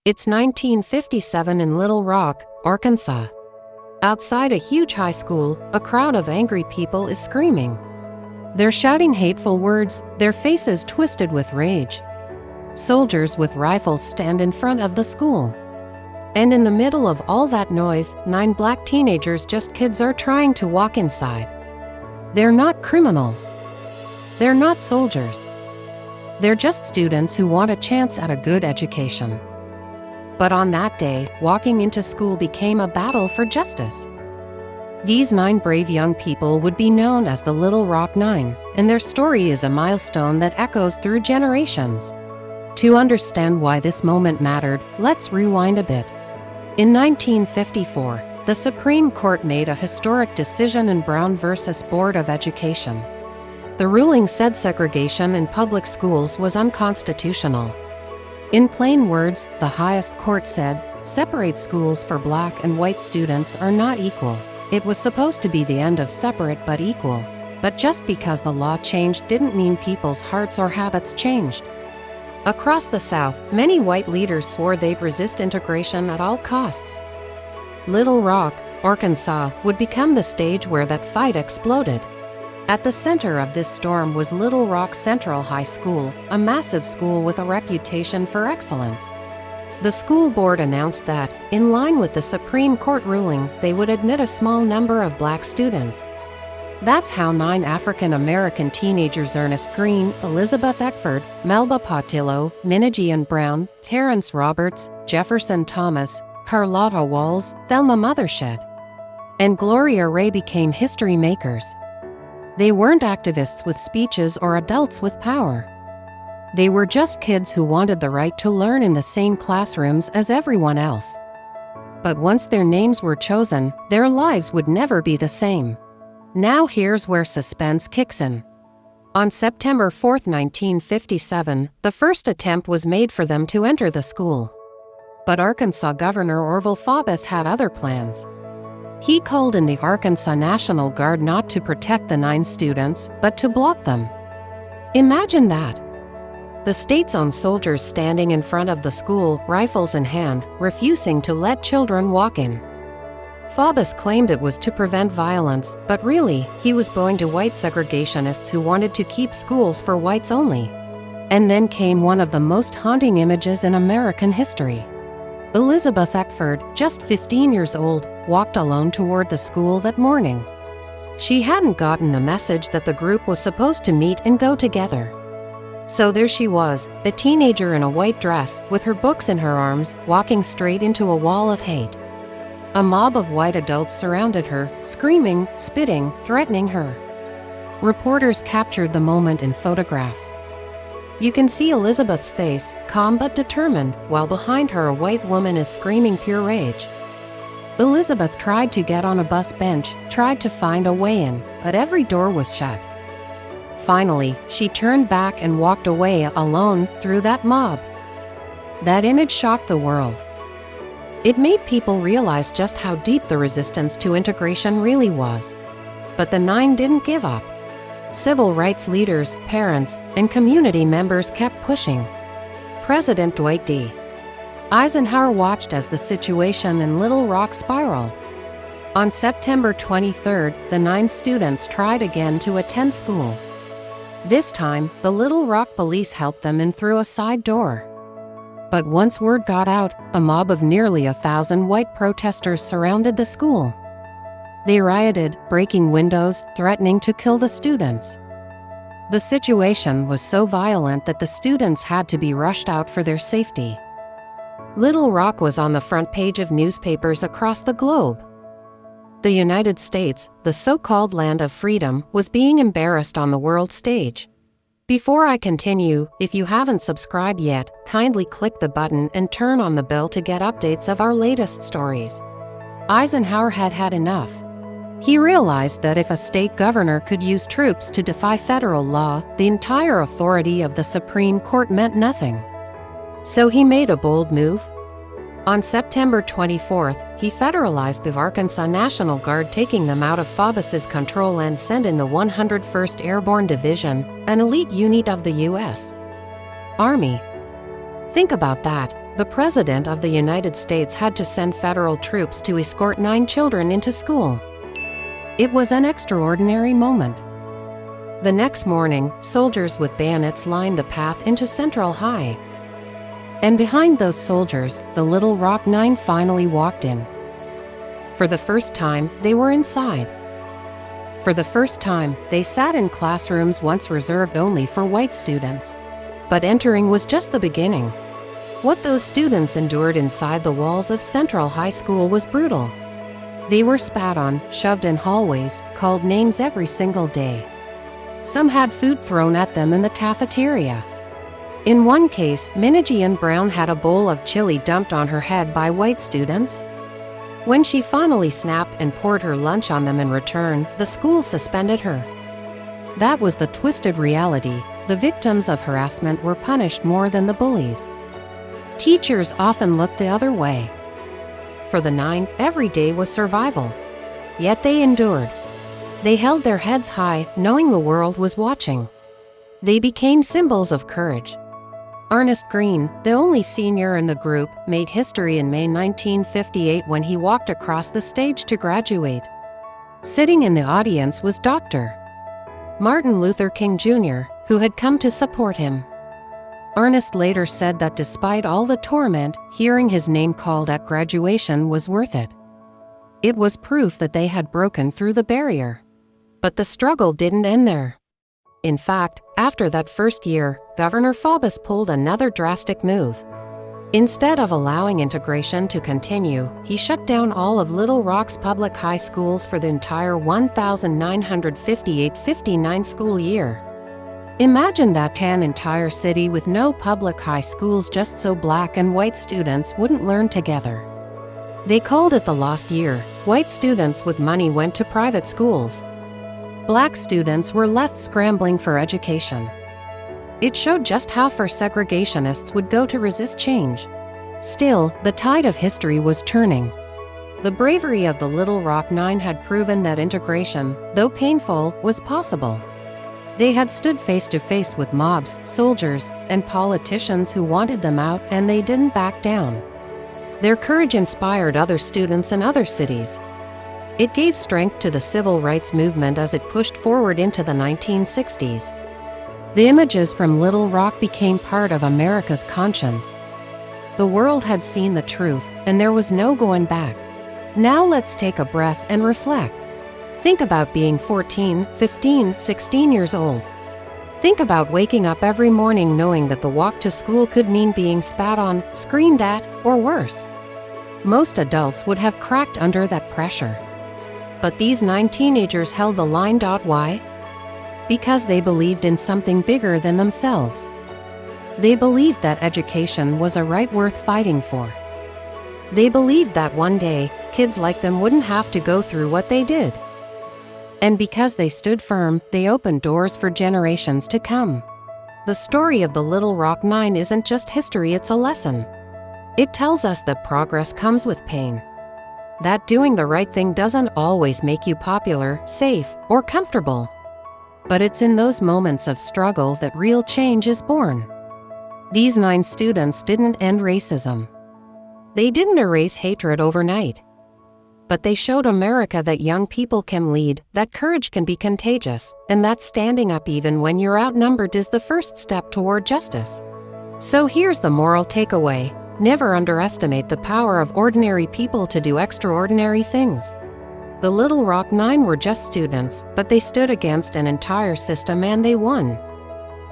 It's 1957 in Little Rock, Arkansas. Outside a huge high school, a crowd of angry people is screaming. They're shouting hateful words, their faces twisted with rage. Soldiers with rifles stand in front of the school. And in the middle of all that noise, 9 black teenagers, just kids, are trying to walk inside. They're not criminals. They're not soldiers. They're just students who want a chance at a good education. But on that day, walking into school became a battle for justice. These 9 brave young people would be known as the Little Rock Nine, and their story is a milestone that echoes through generations. To understand why this moment mattered, let's rewind a bit. In 1954, the Supreme Court made a historic decision in Brown v. Board of Education. The ruling said segregation in public schools was unconstitutional. In plain words, the highest court said, separate schools for black and white students are not equal. It was supposed to be the end of separate but equal. But just because the law changed didn't mean people's hearts or habits changed. Across the South, many white leaders swore they'd resist integration at all costs. Little Rock, Arkansas, would become the stage where that fight exploded. At the center of this storm was Little Rock Central High School, a massive school with a reputation for excellence. The school board announced that, in line with the Supreme Court ruling, they would admit a small number of black students. That's how 9 African American teenagers, Ernest Green, Elizabeth Eckford, Melba Pattillo, Minnijean Brown, Terrence Roberts, Jefferson Thomas, Carlotta Walls, Thelma Mothershed, and Gloria Ray became history makers. They weren't activists with speeches or adults with power. They were just kids who wanted the right to learn in the same classrooms as everyone else. But once their names were chosen, their lives would never be the same. Now here's where suspense kicks in. On September 4, 1957, the first attempt was made for them to enter the school. But Arkansas Governor Orville Faubus had other plans. He called in the Arkansas National Guard not to protect the 9 students, but to block them. Imagine that. The state's own soldiers standing in front of the school, rifles in hand, refusing to let children walk in. Faubus claimed it was to prevent violence, but really, he was bowing to white segregationists who wanted to keep schools for whites only. And then came one of the most haunting images in American history. Elizabeth Eckford, just 15 years old, walked alone toward the school that morning. She hadn't gotten the message that the group was supposed to meet and go together. So there she was, a teenager in a white dress, with her books in her arms, walking straight into a wall of hate. A mob of white adults surrounded her, screaming, spitting, threatening her. Reporters captured the moment in photographs. You can see Elizabeth's face, calm but determined, while behind her a white woman is screaming pure rage. Elizabeth tried to get on a bus bench, tried to find a way in, but every door was shut. Finally, she turned back and walked away alone through that mob. That image shocked the world. It made people realize just how deep the resistance to integration really was. But the 9 didn't give up. Civil rights leaders, parents, and community members kept pushing. President Dwight D. Eisenhower watched as the situation in Little Rock spiraled. On September 23, the 9 students tried again to attend school. This time, the Little Rock police helped them in through a side door. But once word got out, a mob of nearly 1,000 white protesters surrounded the school. They rioted, breaking windows, threatening to kill the students. The situation was so violent that the students had to be rushed out for their safety. Little Rock was on the front page of newspapers across the globe. The United States, the so-called land of freedom, was being embarrassed on the world stage. Before I continue, if you haven't subscribed yet, kindly click the button and turn on the bell to get updates of our latest stories. Eisenhower had had enough. He realized that if a state governor could use troops to defy federal law, the entire authority of the Supreme Court meant nothing. So he made a bold move. On September 24, he federalized the Arkansas National Guard, taking them out of Faubus's control and sent in the 101st Airborne Division, an elite unit of the U.S. Army. Think about that. the President of the United States had to send federal troops to escort 9 children into school. It was an extraordinary moment. The next morning, soldiers with bayonets lined the path into Central High. And behind those soldiers, the Little Rock Nine finally walked in. For the first time, they were inside. For the first time, they sat in classrooms once reserved only for white students. But entering was just the beginning. What those students endured inside the walls of Central High School was brutal. They were spat on, shoved in hallways, called names every single day. Some had food thrown at them in the cafeteria. In one case, Minnijean Brown had a bowl of chili dumped on her head by white students. When she finally snapped and poured her lunch on them in return, the school suspended her. That was the twisted reality. The victims of harassment were punished more than the bullies. Teachers often looked the other way. For the 9, every day was survival. Yet they endured. They held their heads high, knowing the world was watching. They became symbols of courage. Ernest Green, the only senior in the group, made history in May 1958 when he walked across the stage to graduate. Sitting in the audience was Dr. Martin Luther King Jr., who had come to support him. Ernest later said that despite all the torment, hearing his name called at graduation was worth it. It was proof that they had broken through the barrier. But the struggle didn't end there. In fact, after that first year, Governor Faubus pulled another drastic move. Instead of allowing integration to continue, he shut down all of Little Rock's public high schools for the entire 1958-59 school year. Imagine that, an entire city with no public high schools just so black and white students wouldn't learn together. They called it the lost year. White students with money went to private schools. Black students were left scrambling for education. It showed just how far segregationists would go to resist change. Still, the tide of history was turning. The bravery of the Little Rock Nine had proven that integration, though painful, was possible. They had stood face to face with mobs, soldiers, and politicians who wanted them out, and they didn't back down. Their courage inspired other students in other cities. It gave strength to the civil rights movement as it pushed forward into the 1960s. The images from Little Rock became part of America's conscience. The world had seen the truth, and there was no going back. Now let's take a breath and reflect. Think about being 14, 15, 16 years old. Think about waking up every morning knowing that the walk to school could mean being spat on, screamed at, or worse. Most adults would have cracked under that pressure. But these 9 teenagers held the line. Why? Because they believed in something bigger than themselves. They believed that education was a right worth fighting for. They believed that one day, kids like them wouldn't have to go through what they did. And because they stood firm, they opened doors for generations to come. The story of the Little Rock Nine isn't just history, it's a lesson. It tells us that progress comes with pain. That doing the right thing doesn't always make you popular, safe, or comfortable. But it's in those moments of struggle that real change is born. These 9 students didn't end racism. They didn't erase hatred overnight. But they showed America that young people can lead, that courage can be contagious, and that standing up even when you're outnumbered is the first step toward justice. So here's the moral takeaway: never underestimate the power of ordinary people to do extraordinary things. The Little Rock Nine were just students, but they stood against an entire system and they won.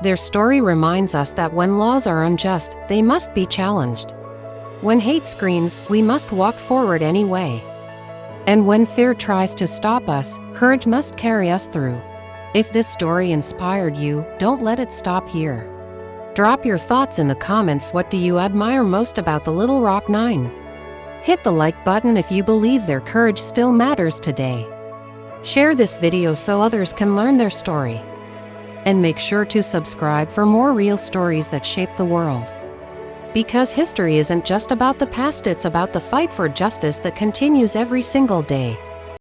Their story reminds us that when laws are unjust, they must be challenged. When hate screams, we must walk forward anyway. And when fear tries to stop us, courage must carry us through. If this story inspired you, don't let it stop here. Drop your thoughts in the comments. What do you admire most about the Little Rock Nine? Hit the like button if you believe their courage still matters today. Share this video so others can learn their story. And make sure to subscribe for more real stories that shape the world. Because history isn't just about the past, it's about the fight for justice that continues every single day.